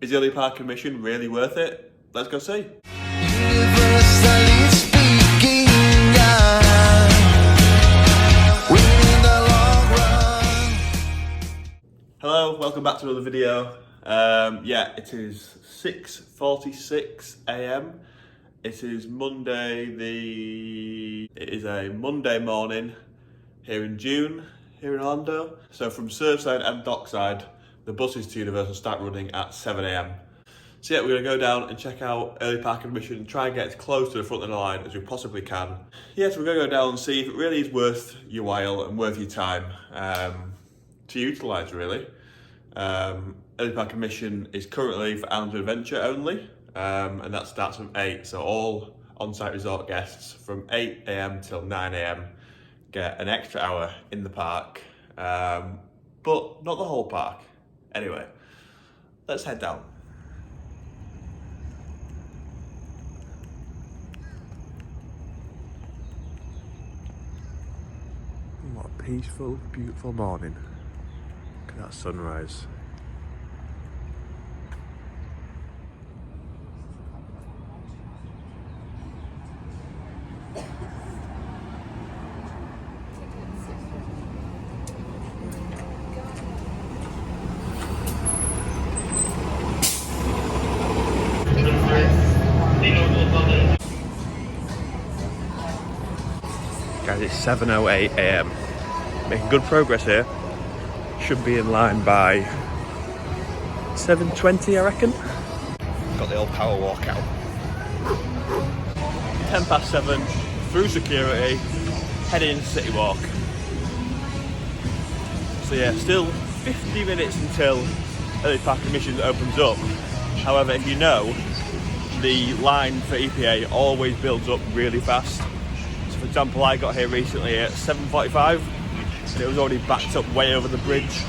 Is the early park admission really worth it? Let's go see. Hello, welcome back to another video. Yeah, it is 6:46 AM. It is a Monday morning here in June, here in Orlando. So from Surfside and Dockside, the buses to Universal start running at 7 AM. So yeah, we're gonna go down and check out early park admission and try and get as close to the front of the line as we possibly can. Yeah, so we're gonna go down and see if it really is worth your while and worth your time to utilise really. Early park admission is currently for Islands of Adventure only, and that starts from 8, so all on-site resort guests from 8 AM till 9 AM get an extra hour in the park, but not the whole park. Anyway, let's head down. What a peaceful, beautiful morning. Look at that sunrise. Guys, it's 7:08 AM. Making good progress here. Should be in line by 7:20, I reckon. Got the old power walk out. 7:10, through security, heading into City Walk. So yeah, still 50 minutes until early park admission opens up. However, if you know, the line for EPA always builds up really fast. So for example, I got here recently at 7:45 and it was already backed up way over the bridge.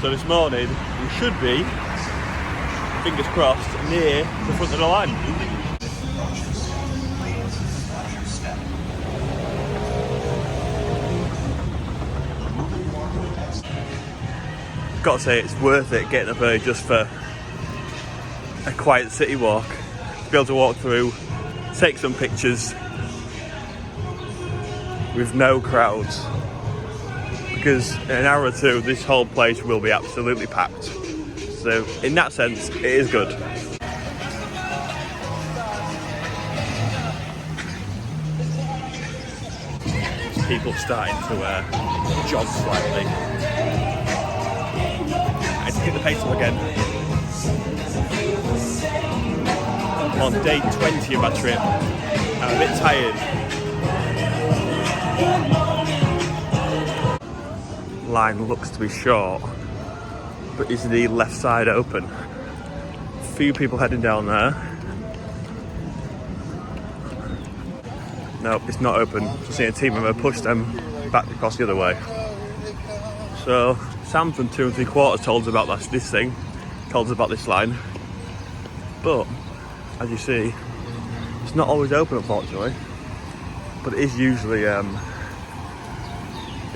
So this morning we should be, fingers crossed, near the front of the line. Got to say, it's worth it getting up early just for a quiet city walk, to be able to walk through, take some pictures with no crowds, because in an hour or two this whole place will be absolutely packed. So in that sense it is good. People starting to jog slightly. I need to pick the pace up again. I'm on day 20 of my trip. I'm a bit tired. Line looks to be short, but is the left side open? Few people heading down there. No, it's not open. Just seeing a team member push them back across the other way. So Sam from 2 3/4 told us about this thing, told us about this line, but as you see, it's not always open, unfortunately. But it is usually a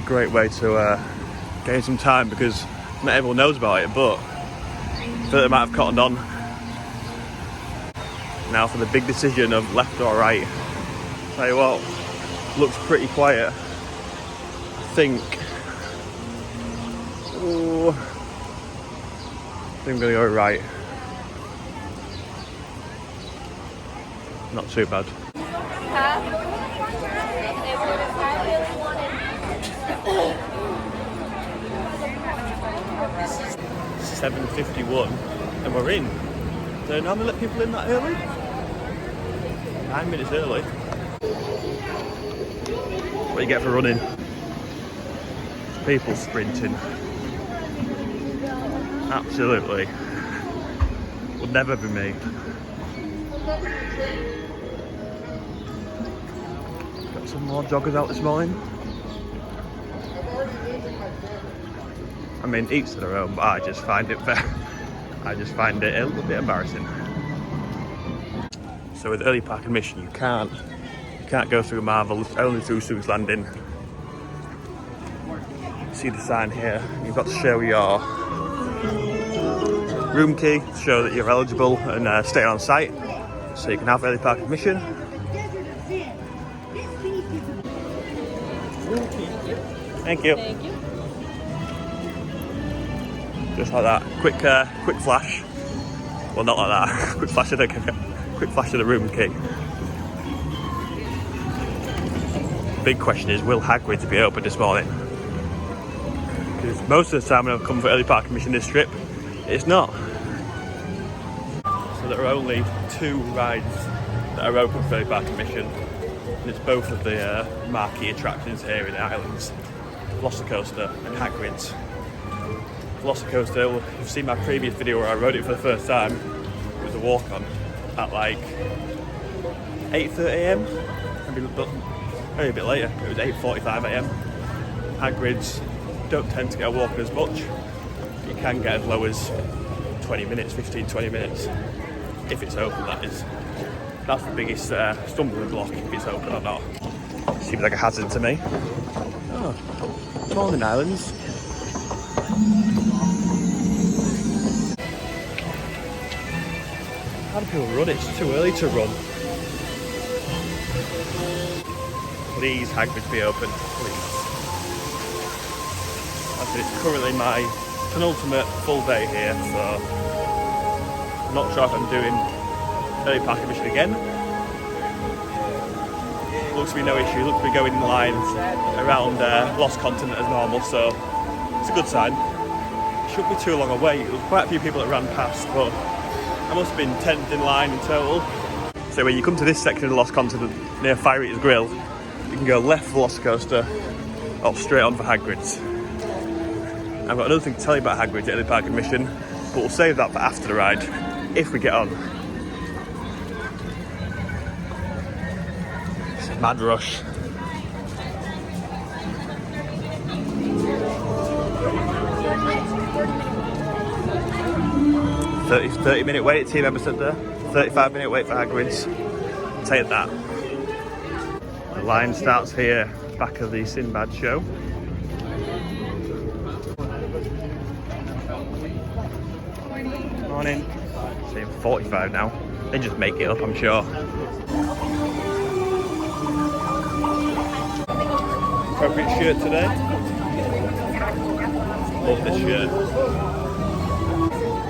great way to gain some time, because not everyone knows about it, but I feel like they might have cottoned on. Now for the big decision of left or right. Tell you what, looks pretty quiet. I think I'm gonna go right. Not too bad. 7:51 and we're in. Do they normally let people in that early? 9 minutes early. What do you get for running? People sprinting. Absolutely. Would never be me. Got some more joggers out this morning. I mean, each to their own, but I just find it a little bit embarrassing. So with early park admission, you can't go through Marvel, only through Sue's Landing. See the sign here. You've got to show your room key to show that you're eligible and stay on site, so you can have early park admission. Thank you. Thank you. Just like that, quick flash. Well, not like that. Quick flash of the room key. Big question is, will Hagrid's be open this morning? Because most of the time when I've come for early park admission this trip, it's not. So there are only 2 rides that are open for early park admission, and it's both of the marquee attractions here in the islands, Velocicoaster and Hagrid's. Velocicoaster, you've seen my previous video where I rode it for the first time. It was a walk-on at like 8:30 AM, maybe a bit later. It was 8:45 AM. Hagrid's don't tend to get a walk as much. You can get as low as 20 minutes, 15-20 minutes, if it's open, that is. That's the biggest stumbling block, if it's open or not. Seems like a hazard to me. Oh, morning islands. How do people run? It's too early to run. Please, Hagrid, be open, please. It's currently my penultimate full day here, so I'm not sure if I'm doing early park admission again. Looks to be no issue, looks to be going in line around Lost Continent as normal, so it's a good sign. It shouldn't be too long away. There was quite a few people that ran past, but I must have been 10th in line in total. So when you come to this section of the Lost Continent near Fire Eater's Grill, you can go left for Velocicoaster or straight on for Hagrid's. I've got another thing to tell you about Hagrid's early park admission, but we'll save that for after the ride, if we get on. It's a mad rush. $30-minute wait, team member said there. 35-minute wait for Hagrid's. Take that. The line starts here, back of the Sinbad show. Morning. Saying 45 now. They just make it up, I'm sure. Appropriate shirt today. Love this shirt.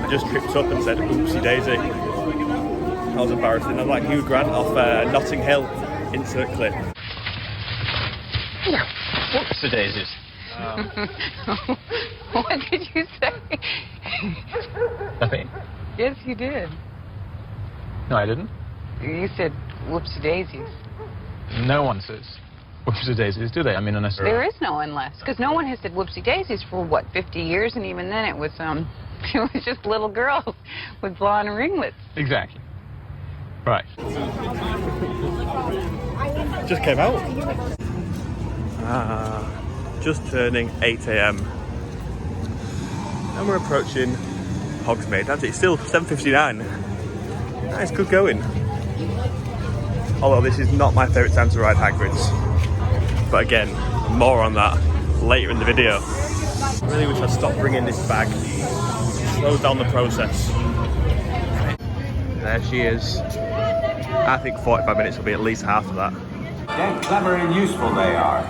I just tripped up and said oopsie daisy. That was embarrassing. I'm like Hugh Grant off Notting Hill. Insert clip. Whoopsie daisies. What did you say? Nothing. Yes, you did. No, I didn't. You said whoopsie daisies. No one says whoopsie daisies, do they? I mean, unless There is no unless, because no one has said whoopsie daisies for what, 50 years, and even then it was it was just little girls with blonde ringlets. Exactly. Right. Just came out. Just turning 8 AM. And we're approaching Hogsmeade. It's still 7:59. Nice, good going. Although this is not my favourite time to ride Hagrid's. But again, more on that later in the video. I really wish I'd stopped bringing this bag. It slows down the process. There she is. I think 45 minutes will be at least half of that. Dead clever and useful they are.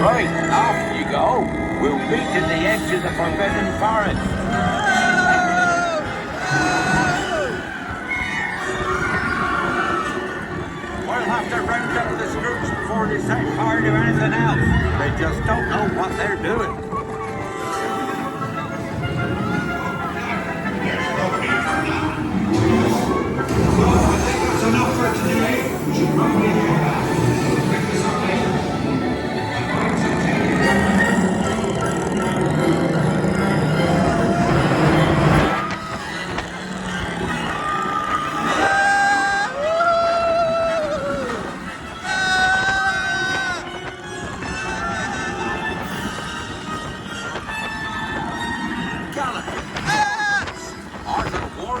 Right, off you go. We'll meet at the edge of the Forbidden Forest. We'll have to round up the Scrooge before they set fire to anything else. They just don't know what they're doing. That's enough for today. We should probably head back.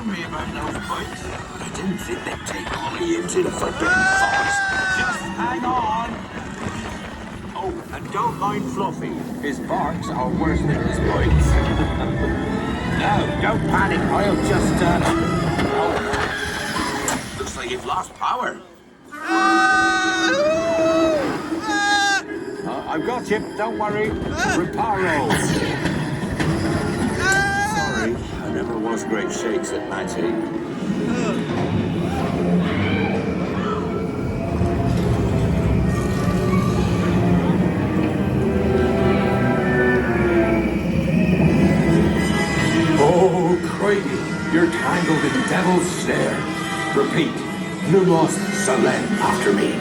Me about those bikes, but I didn't think they'd take all of you to the Forbidden Forest. Just hang on. Oh. And don't mind Fluffy. His barks are worse than his bites. No, don't panic. I'll just, oh. Looks like you've lost power. I've got you. Don't worry. Reparo. Sorry, I never was great shakes at magic. Oh, Craigie, you're tangled in devil's snare. Repeat, Lumos Solem after me.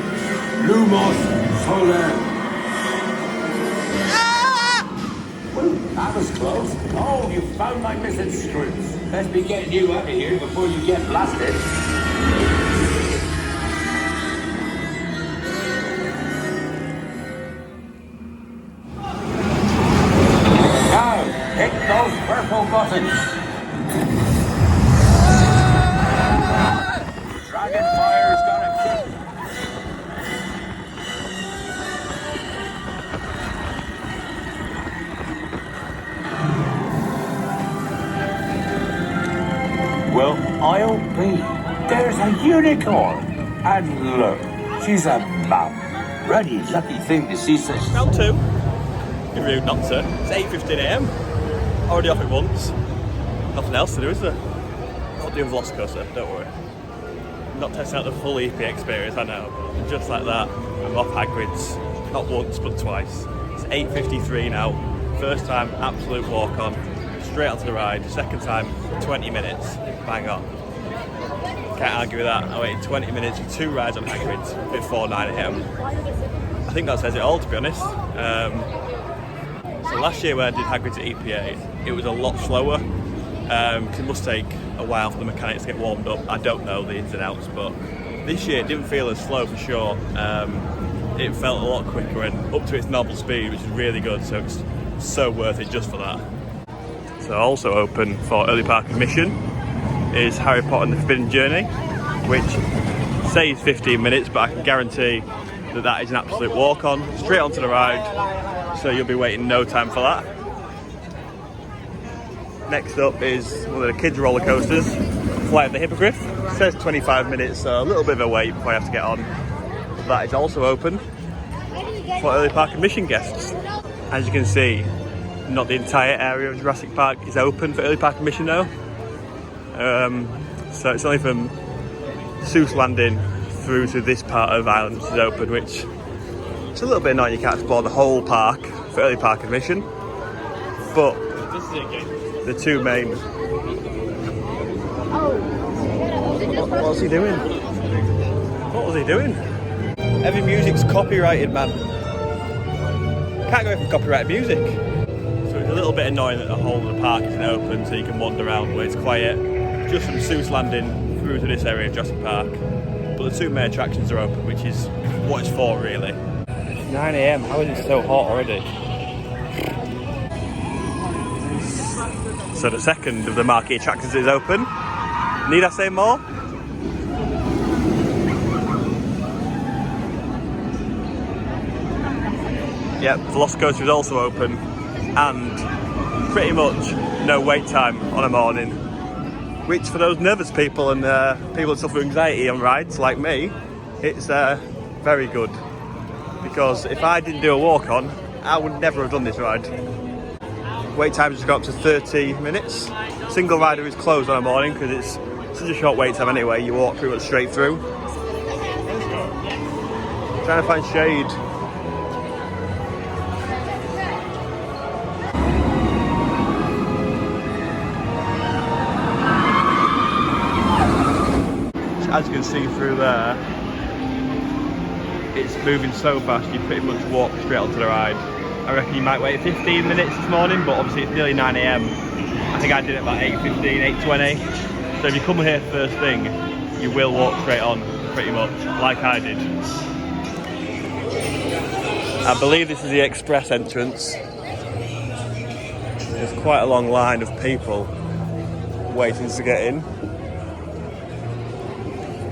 Lumos Solem. That was close. Oh, you found my missing screws. Let's be getting you out of here before you get blasted. Now, hit those purple buttons. Dragonfire's gonna kick. Well, I'll be. There's a unicorn. And look, she's a mum. Really lucky thing to see such... Round 2. You're rude not to. It's 8:15 AM. Already off it once. Nothing else to do, is there? Not doing Velocicoaster, don't worry. Not testing out the full EP experience, I know. And just like that, I'm off Hagrid's. Not once, but twice. It's 8:53 now. First time, absolute walk on. Straight onto the ride. Second time, 20 minutes. Bang on. Can't argue with that. I waited 20 minutes for 2 rides on Hagrid's before 9 AM. I think that says it all, to be honest. So last year when I did Hagrid's at EPA, it was a lot slower. Because it must take a while for the mechanics to get warmed up. I don't know the ins and outs, but this year it didn't feel as slow for sure. It felt a lot quicker and up to its normal speed, which is really good. So it's so worth it just for that. So also open for early park admission is Harry Potter and the Forbidden Journey, which says 15 minutes, but I can guarantee that that is an absolute walk-on, straight onto the ride, so you'll be waiting no time for that. Next up is one of the kids' roller coasters, Flight of the Hippogriff. It says 25 minutes, so a little bit of a wait before you have to get on. That is also open for early park admission guests. As you can see, not the entire area of Jurassic Park is open for early park admission now. So it's only from Seuss Landing through to this part of Ireland which is open, which it's a little bit annoying you can't explore the whole park for early park admission. But the two main... What was he doing? What was he doing? Every music's copyrighted, man. Can't go from copyrighted music. So it's a little bit annoying that the whole of the park isn't open so you can wander around where it's quiet. Just from Seuss Landing through to this area of Jurassic Park. But the two main attractions are open, which is what it's for really. 9 AM, how is it so hot already? So the second of the marquee attractions is open. Need I say more? Yep, Velocicoaster is also open, and pretty much no wait time on a morning. Which for those nervous people and people that suffer anxiety on rides like me, it's very good. Because if I didn't do a walk on, I would never have done this ride. Wait times has got up to 30 minutes. Single rider is closed on a morning because it's such a short wait time anyway, you walk pretty much straight through. Trying to find shade. As you can see through there, it's moving so fast you pretty much walk straight onto the ride. I reckon you might wait 15 minutes this morning, but obviously it's nearly 9 AM. I think I did it about 8:15, 8:20. So if you come here first thing, you will walk straight on, pretty much, like I did. I believe this is the express entrance. There's quite a long line of people waiting to get in.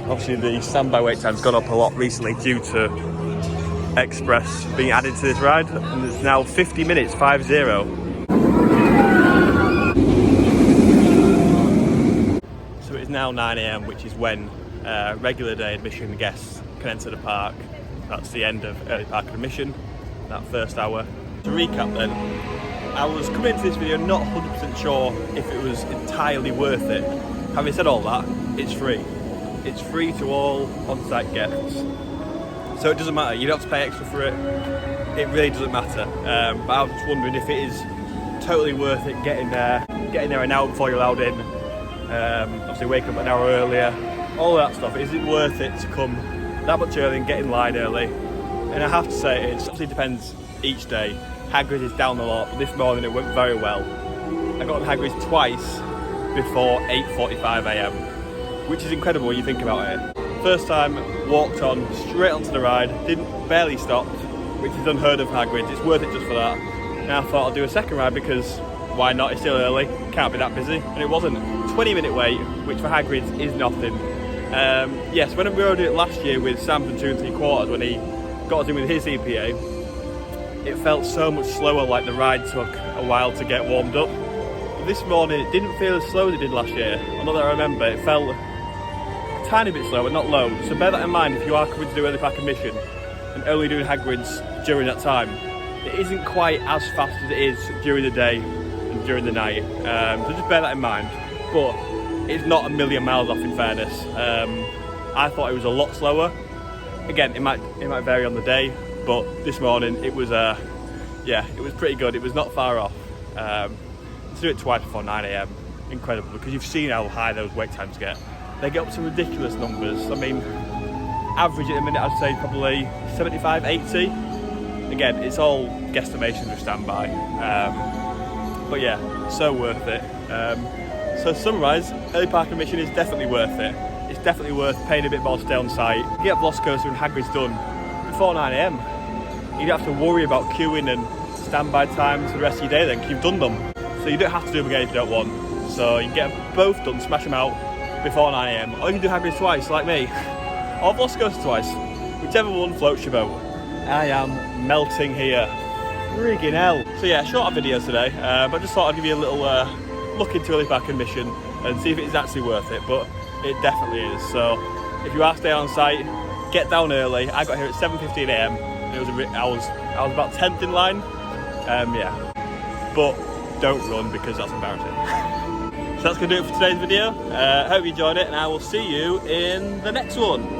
Obviously the standby wait time's gone up a lot recently due to Express being added to this ride, and it's now 50 minutes, 5-0. So it is now 9 AM, which is when regular day admission guests can enter the park. That's the end of early park admission, that first hour. To recap then, I was coming into this video not 100% sure if it was entirely worth it. Having said all that, it's free. It's free to all on-site guests. So it doesn't matter, you don't have to pay extra for it. It really doesn't matter. But I was just wondering if it is totally worth it getting there an hour before you're allowed in. Obviously wake up an hour earlier, all that stuff. Is it worth it to come that much early and get in line early? And I have to say, it obviously depends each day. Hagrid is down a lot, but this morning it went very well. I got on Hagrid's twice before 8:45 AM, which is incredible when you think about it. First time, walked on, straight onto the ride, barely stopped, which is unheard of Hagrid. It's worth it just for that. Now I thought I'll do a second ride because why not? It's still early, can't be that busy. And it wasn't. 20-minute wait, which for Hagrid is nothing. Yes, when we rode it last year with Sam from 2 3/4, when he got us in with his EPA, it felt so much slower, like the ride took a while to get warmed up. But this morning it didn't feel as slow as it did last year. Not that I remember, it felt a tiny bit slower, not loads. So bear that in mind if you are coming to do early park admission and only doing Hagrid's during that time. It isn't quite as fast as it is during the day and during the night. So just bear that in mind. But it's not a million miles off in fairness. I thought it was a lot slower. Again, it might vary on the day, but this morning it was it was pretty good. It was not far off. To do it twice before 9 AM, incredible, because you've seen how high those wait times get. They get up to ridiculous numbers. I mean, average at the minute I'd say probably 75, 80. Again, it's all guesstimations with standby. But yeah, so worth it. So to summarise, early park admission is definitely worth it. It's definitely worth paying a bit more to stay on site. You get Velocicoaster and Hagrid's done before 9 AM. You don't have to worry about queuing and standby times for the rest of your day then, because you've done them. So you don't have to do them again if you don't want. So you can get them both done, smash them out before 9 AM. Or you can do Hagrid's twice, like me. Or Velocicoaster twice. Whichever one floats your boat. I am melting here. Friggin' hell. So yeah, shorter video today, but I just thought I'd give you a little look into early park admission and see if it is actually worth it, but it definitely is. So if you are staying on site, get down early. I got here at 7:15 AM. It was I was about 10th in line. Yeah, but don't run because that's embarrassing. So that's gonna do it for today's video. Hope you enjoyed it, and I will see you in the next one.